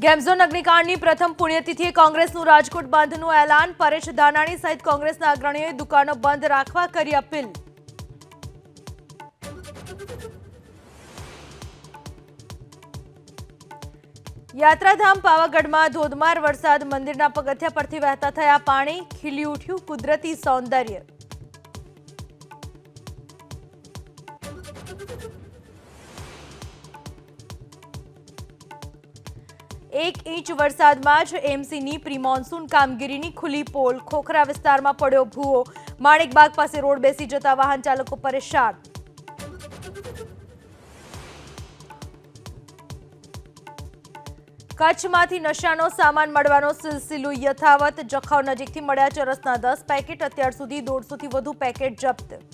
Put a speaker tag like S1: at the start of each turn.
S1: Game zone અગ્નિકાંડની પ્રથમ પુણ્યતિથિએ કોંગ્રેસનું રાજકોટ બંધનું એલાન. પરેશ ધાનાણી સહિત કોંગ્રેસના અગ્રણીઓએ દુકાનો બંધ રાખવા કરી અપીલ. યાત્રાધામ પાવાગઢમાં ધોધમાર વરસાદ. મંદિરના પગથિયા પરથી વહેતા થયા પાણી. ખીલી ઉઠ્યું કુદરતી સૌંદર્ય. 1 ઇંચ વરસાદમાં જ એમસીની પ્રી મોન્સૂન કામગીરીની ખુલ્લી પોલ. ખોખરા વિસ્તારમાં પડ્યો ભૂવો. માણેકબાગ પાસે રોડ બેસી જતા વાહન ચાલકો પરેશાન. કચ્છમાંથી નશાનો સામાન મળવાનો સિલસિલો યથાવત. જખૌ નજીકથી મળ્યા ચરસના 10 પેકેટ. અત્યાર સુધી 150થી વધુ પેકેટ જપ્ત.